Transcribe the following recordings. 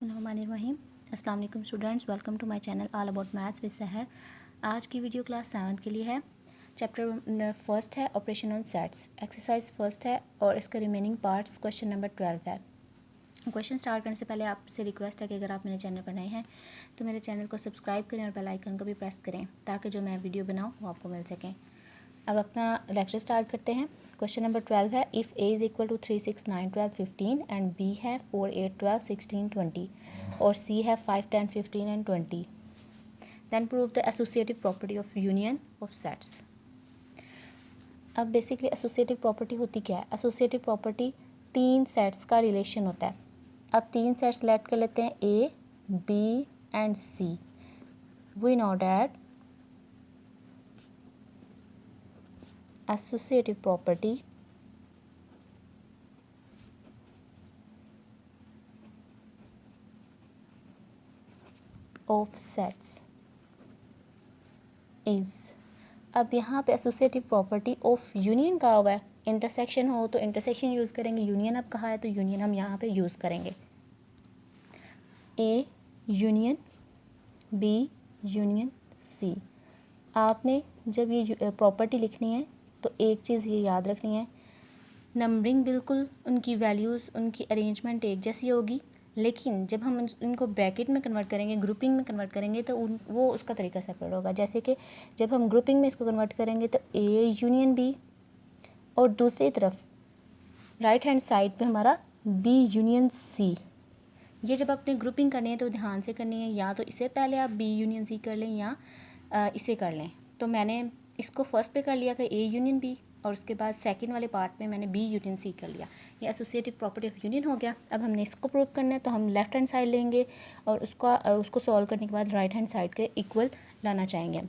बिस्मिल्लाहिर्रहमानिर्रहीम। अस्सलाम वालेकुम students, welcome to my channel all about maths with Sahar. आज की वीडियो क्लास 7th के लिए है। चैप्टर फर्स्ट है operation on sets, exercise first है और इसका रिमेनिंग पार्ट्स क्वेश्चन नंबर 12 है। क्वेश्चन स्टार्ट करने से पहले आपसे रिक्वेस्ट है कि अगर आप मेरे चैनल पर नए हैं तो मेरे चैनल को सब्सक्राइब करें और बेल आइकन को भी प्रेस करें ताकि जो मैं वीडियो बनाऊँ वो आपको मिल सकें। अब अपना लेक्चर स्टार्ट करते हैं। क्वेश्चन नंबर 12 है, if A is equal to 3, 6, 9, 12, 15 and B है 4, 8, 12, 16, 20 और सी है 5, 10, 15 and 20, then prove the associative property of union of sets. अब बेसिकली एसोसिएटिव प्रॉपर्टी होती क्या है? एसोसिएटिव प्रॉपर्टी तीन सेट्स का रिलेशन होता है। अब तीन सेट्स सेलेक्ट कर लेते हैं, A, B and C. We know that associative property of sets is, अब यहाँ पे एसोसिएटिव प्रॉपर्टी ऑफ यूनियन कहा हुआ है। इंटरसेक्शन हो तो इंटरसेक्शन यूज़ करेंगे, यूनियन अब कहा है तो यूनियन हम यहाँ पे यूज़ करेंगे। A union B union C. आपने जब ये प्रॉपर्टी लिखनी है तो एक चीज़ ये याद रखनी है, नंबरिंग बिल्कुल उनकी वैल्यूज़, उनकी अरेंजमेंट एक जैसी होगी, लेकिन जब हम इनको ब्रैकेट में कन्वर्ट करेंगे, ग्रुपिंग में कन्वर्ट करेंगे तो वो उसका तरीका सेपरेट होगा। जैसे कि जब हम ग्रुपिंग में इसको कन्वर्ट करेंगे तो ए यूनियन बी और दूसरी तरफ राइट हैंड साइड पे हमारा बी यूनियन सी। ये जब अपने ग्रुपिंग करनी है तो ध्यान से करनी है, या तो इससे पहले आप बी यूनियन सी कर लें या इसे कर लें। तो मैंने इसको फर्स्ट पे कर लिया कि ए यूनियन बी और उसके बाद सेकंड वाले पार्ट में मैंने बी यूनियन सी कर लिया। ये एसोसिएटिव प्रॉपर्टी ऑफ यूनियन हो गया। अब हमने इसको प्रूव करना है तो हम लेफ्ट हैंड साइड लेंगे और उसको सॉल्व करने के बाद राइट हैंड साइड के इक्वल लाना चाहेंगे।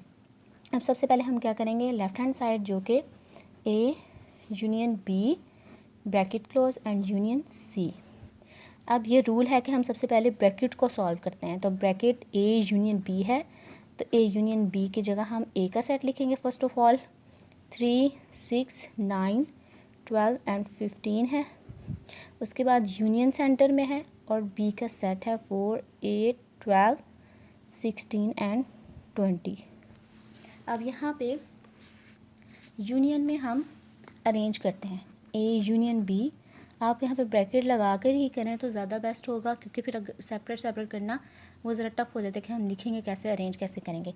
अब सबसे पहले हम क्या करेंगे, लेफ्ट हैंड साइड जो कि A union B bracket close and union C. अब ये रूल है कि हम सबसे पहले ब्रैकेट को सॉल्व करते हैं। तो ब्रैकेट ए यूनियन बी है तो ए यूनियन बी की जगह हम ए का सेट लिखेंगे। फर्स्ट ऑफ ऑल 3, 6, 9, 12 एंड 15 है। उसके बाद यूनियन सेंटर में है और बी का सेट है 4, 8, 12, 16 एंड 20। अब यहाँ पे यूनियन में हम अरेंज करते हैं ए यूनियन बी। आप यहाँ पे ब्रैकेट लगा कर ही करें तो ज़्यादा बेस्ट होगा, क्योंकि फिर अगर सेपरेट करना वो ज़रा टफ हो जाता है कि हम लिखेंगे कैसे, अरेंज कैसे करेंगे।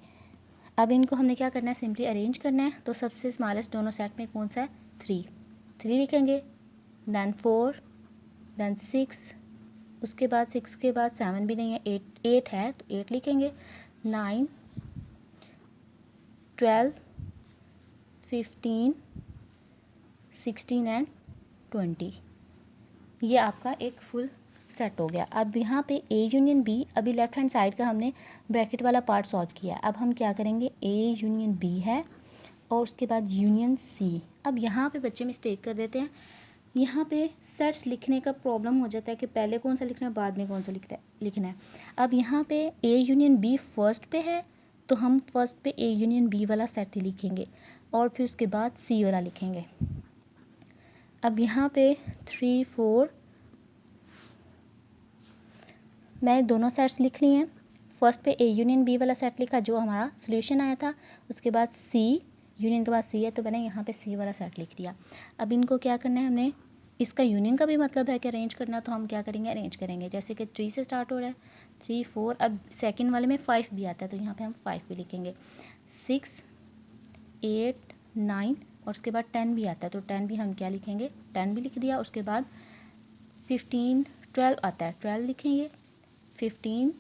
अब इनको हमने क्या करना है, सिंपली अरेंज करना है। तो सबसे स्मॉलेस्ट दोनों सेट में कौन सा है, 3 लिखेंगे, दैन 4, दैन 6, उसके बाद 6 के बाद 7 भी नहीं है, 8 है तो 8 लिखेंगे, 9, 12, 15, 16 एंड 20। ये आपका एक फुल सेट हो गया। अब यहाँ पे ए यूनियन बी, अभी लेफ्ट हैंड साइड का हमने ब्रैकेट वाला पार्ट सॉल्व किया। अब हम क्या करेंगे, ए यूनियन बी है और उसके बाद यूनियन सी। अब यहाँ पे बच्चे मिस्टेक कर देते हैं, यहाँ पे सेट्स लिखने का प्रॉब्लम हो जाता है कि पहले कौन सा लिखना है बाद में कौन सा लिखना है। अब यहाँ पे ए यूनियन बी फर्स्ट पे है तो हम फर्स्ट पे ए यूनियन बी वाला सेट ही लिखेंगे और फिर उसके बाद सी वाला लिखेंगे। अब यहाँ पे 3, 4 मैंने दोनों सेट्स लिख लिए हैं। फर्स्ट पे ए यूनियन बी वाला सेट लिखा जो हमारा सोल्यूशन आया था, उसके बाद सी, यूनियन के बाद सी है तो मैंने यहाँ पे सी वाला सेट लिख दिया। अब इनको क्या करना है, हमने इसका यूनियन का भी मतलब है कि अरेंज करना, तो हम क्या करेंगे, अरेंज करेंगे। जैसे कि 3 से स्टार्ट हो रहा है, 3, 4, अब सेकेंड वाले में 5 भी आता है तो यहाँ पर हम 5 भी लिखेंगे, 6, 8, 9 और उसके बाद 10 भी आता है तो 10 भी हम क्या लिखेंगे, 10 भी लिख दिया। उसके बाद 15, 12 आता है, 12 लिखेंगे, 15,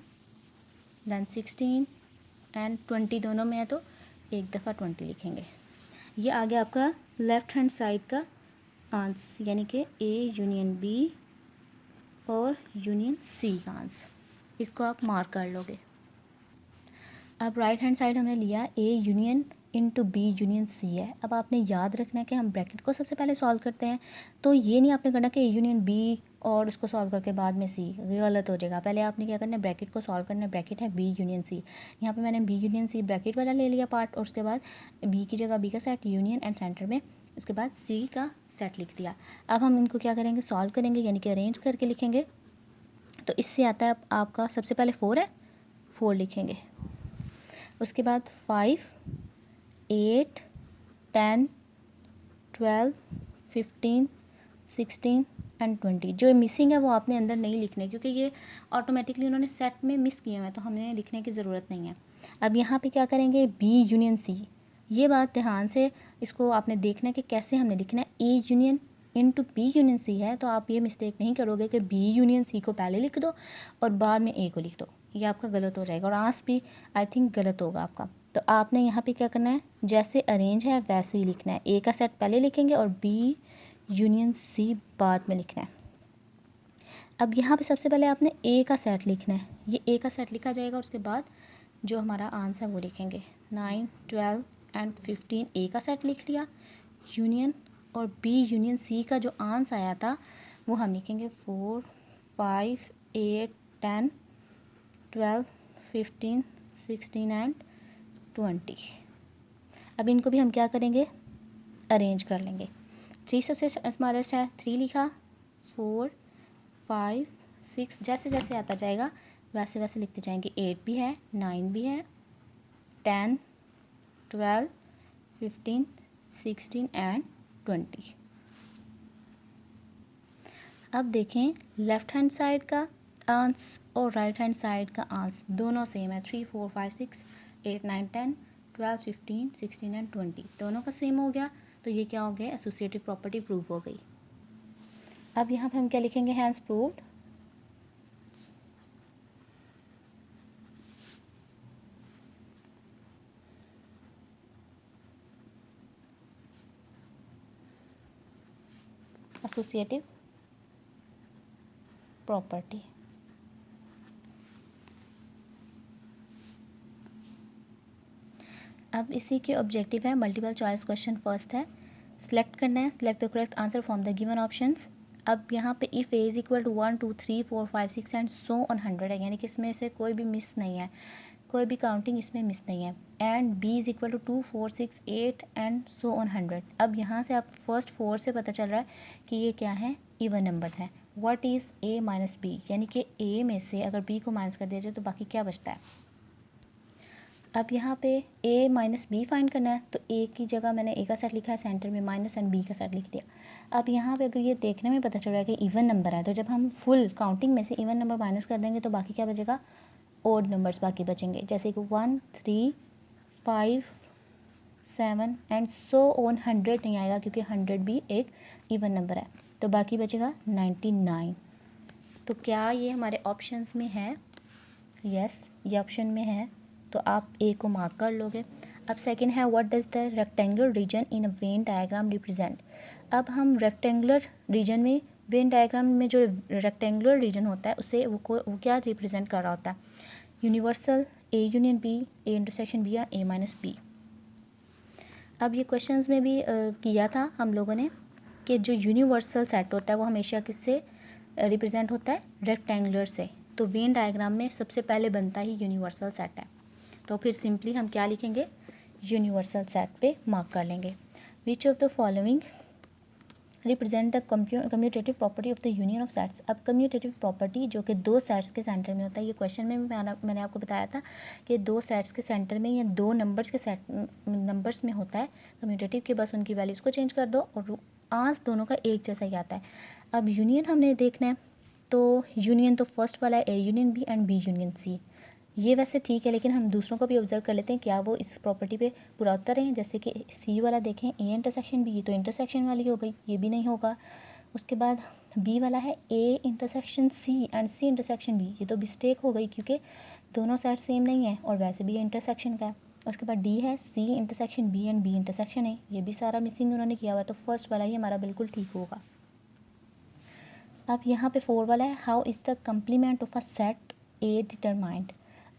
दैन 16 एंड 20 दोनों में है तो एक दफ़ा 20 लिखेंगे। ये आ गया आपका लेफ़्ट हैंड साइड का आंसर, यानी कि ए यूनियन बी और यूनियन सी का आंसर। इसको आप मार्क कर लोगे। अब राइट हैंड साइड हमने लिया A union into B union C है। अब आपने याद रखना है कि हम ब्रैकेट को सबसे पहले सॉल्व करते हैं, तो ये नहीं आपने करना कि ए यूनियन बी और उसको सॉल्व करके बाद में सी, गलत हो जाएगा। पहले आपने क्या करना है, ब्रैकेट को सॉल्व करना है। ब्रैकेट है बी यूनियन सी, यहाँ पे मैंने बी यूनियन सी ब्रैकेट वाला ले लिया पार्ट और उसके बाद बी की जगह बी का सेट, यूनियन एंड सेंटर में उसके बाद सी का सेट लिख दिया। अब हम इनको क्या करेंगे, सॉल्व करेंगे, यानी कि अरेंज करके लिखेंगे। तो इससे आता है आपका सबसे पहले 4 है, 4 लिखेंगे। उसके बाद 5, 8, 10, 12, 15, 16 एंड 20। जो मिसिंग है वो आपने अंदर नहीं लिखने, क्योंकि ये ऑटोमेटिकली उन्होंने सेट में मिस किए हुए हैं, तो हमें लिखने की ज़रूरत नहीं है। अब यहाँ पे क्या करेंगे, बी यूनियन सी। ये बात ध्यान से इसको आपने देखना है कि कैसे हमने लिखना है। A union into B union C है, तो आप ये मिस्टेक नहीं करोगे कि बी यूनियन सी को पहले लिख दो और बाद में ए को लिख दो, ये आपका गलत हो जाएगा और आंस भी आई थिंक गलत होगा आपका। तो आपने यहाँ पे क्या करना है, जैसे अरेंज है वैसे ही लिखना है। ए का सेट पहले लिखेंगे और बी यूनियन सी बाद में लिखना है। अब यहाँ पे सबसे पहले आपने ए का सेट लिखना है, ये ए का सेट लिखा जाएगा। उसके बाद जो हमारा आंसर है वो लिखेंगे। 9, 12 एंड 15 ए का सेट लिख लिया, यूनियन और बी यूनियन सी का जो आंसर आया था वो हम लिखेंगे 4, 5, 8, 10, 12, 15, 16 एंड 20। अब इनको भी हम क्या करेंगे, अरेंज कर लेंगे। 3 सबसे स्मॉलेस्ट है, 3 लिखा, 4, 5, 6 जैसे जैसे आता जाएगा वैसे वैसे लिखते जाएंगे। 8 भी है, 9 भी है, 10, 12, 15, 16 एंड 20। अब देखें लेफ़्ट हैंड साइड का आंसर और राइट हैंड साइड का आंसर दोनों सेम है। 3, 4, 5, 6, 8, 9, 10, 12, 15, 16 एंड 20 दोनों का सेम हो गया। तो ये क्या हो गया, एसोसिएटिव प्रॉपर्टी प्रूव हो गई। अब यहाँ पे हम क्या लिखेंगे, हैंस प्रूव्ड। Associative property. अब इसी के ऑब्जेक्टिव है मल्टीपल चॉइस क्वेश्चन। फर्स्ट है सिलेक्ट करना है, select the correct answer from the given options. अब यहाँ पे if A is equal to 1, 2, 3, 4, 5, 6 and so on 100 है, यानी कि इसमें से कोई भी मिस नहीं है, कोई भी काउंटिंग इसमें मिस नहीं है। And B is equal to 2, 4, 6, 8 and so on 100। अब यहाँ से आप फर्स्ट 4 से पता चल रहा है कि ये क्या है, इवन नंबर्स हैं। What is A minus B, यानी कि ए में से अगर बी को माइनस कर दिया जाए तो बाकी क्या बचता है। अब यहाँ पे a माइनस बी फाइंड करना है, तो a की जगह मैंने a का सेट लिखा है सेंटर में माइनस एंड b का सेट लिख दिया। अब यहाँ पे अगर ये देखने में पता चल रहा है कि इवन नंबर है, तो जब हम फुल काउंटिंग में से इवन नंबर माइनस कर देंगे तो बाकी क्या बचेगा, ओड नंबर्स बाकी बचेंगे, जैसे कि 1, 3, 5, 7 एंड सो ऑन 100 नहीं आएगा क्योंकि 100 भी एक इवन नंबर है, तो बाकी बचेगा 99। तो क्या ये हमारे ऑप्शंस में है, यस ये ऑप्शन में है, तो आप ए को मार्क कर लोगे। अब सेकंड है what does the rectangular reason in a Venn diagram represent. अब हम रेक्टेंगुलर रीजन में, वेन डायग्राम में जो रेक्टेंगुलर रीजन होता है उसे वो क्या रिप्रेजेंट कर रहा होता है, universal, A union B, A intersection B या ए माइनस बी। अब ये क्वेश्चंस में भी किया था हम लोगों ने कि जो यूनिवर्सल सेट होता है वो हमेशा किससे रिप्रेजेंट होता है, रेक्टेंगुलर से। तो वेन डायग्राम में सबसे पहले बनता ही यूनिवर्सल सेट है, तो फिर सिंपली हम क्या लिखेंगे, यूनिवर्सल सेट पे मार्क कर लेंगे। Which of the following represent the commutative property of the union of sets. अब कम्यूटेटिव प्रॉपर्टी जो कि दो सेट्स के सेंटर में होता है, ये क्वेश्चन में भी मैंने आपको बताया था कि दो सेट्स के सेंटर में या दो नंबर्स के सेट नंबर्स में होता है कम्यूटेटिव के, बस उनकी वैल्यूज़ को चेंज कर दो और आंसर दोनों का एक जैसा ही आता है। अब यूनियन हमने देखना है, तो यूनियन तो फर्स्ट वाला है A union B and B union C, ये वैसे ठीक है, लेकिन हम दूसरों को भी ऑब्जर्व कर लेते हैं क्या वो इस प्रॉपर्टी पे पूरा उतर रहे हैं। जैसे कि सी वाला देखें, ए इंटरसेक्शन बी, ये तो इंटरसेक्शन वाली हो गई, ये भी नहीं होगा। उसके बाद बी वाला है A intersection C and C intersection B, ये तो मिस्टेक हो गई क्योंकि दोनों साइड सेम नहीं है और वैसे भी इंटरसेक्शन का है। उसके बाद डी है C intersection B and B intersection है, ये भी सारा मिसिंग उन्होंने किया हुआ है, तो फर्स्ट वाला ही हमारा बिल्कुल ठीक होगा। अब यहाँ पे 4 वाला है how is the complement of a set A determined.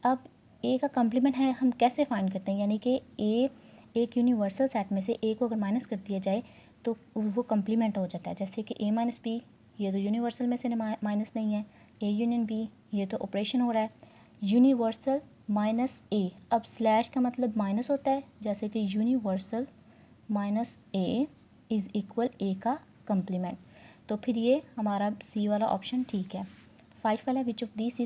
अब ए का कम्प्लीमेंट है हम कैसे फाइंड करते हैं, यानी कि ए एक यूनिवर्सल सेट में से ए को अगर माइनस कर दिया जाए तो वो कम्प्लीमेंट हो जाता है। जैसे कि ए माइनस बी, ये तो यूनिवर्सल में से माइनस नहीं है, ए यूनियन बी, ये तो ऑपरेशन हो रहा है, यूनिवर्सल माइनस ए। अब स्लैश का मतलब माइनस होता है, जैसे कि universal minus A is equal A का कम्प्लीमेंट, तो फिर ये हमारा सी वाला ऑप्शन ठीक है। 5 वाला which of this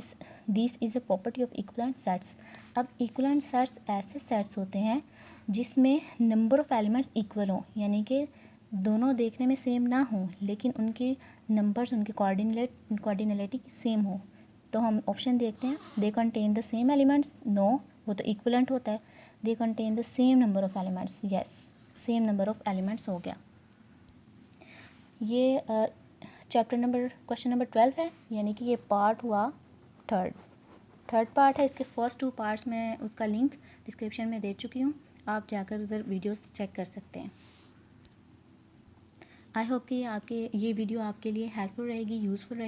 is a property of equivalent sets. अब इक्विवेलेंट सेट्स ऐसे सेट्स होते हैं जिसमें नंबर ऑफ़ एलिमेंट्स इक्वल हों, यानी कि दोनों देखने में सेम ना हों लेकिन उनके नंबर्स, उनके कोऑर्डिनेलिटी सेम हो। तो हम ऑप्शन देखते हैं, they contain the same elements, no, वो तो इक्विवेलेंट होता है। They contain the same number of elements, yes, same number of elements हो गया। ये क्वेश्चन नंबर 12 है, यानी कि ये पार्ट हुआ थर्ड पार्ट है। इसके फर्स्ट 2 पार्ट्स में उसका लिंक डिस्क्रिप्शन में दे चुकी हूँ, आप जाकर उधर वीडियोस चेक कर सकते हैं। आई होप कि ये वीडियो आपके लिए हेल्पफुल रहेगी, यूज़फुल रहेगी।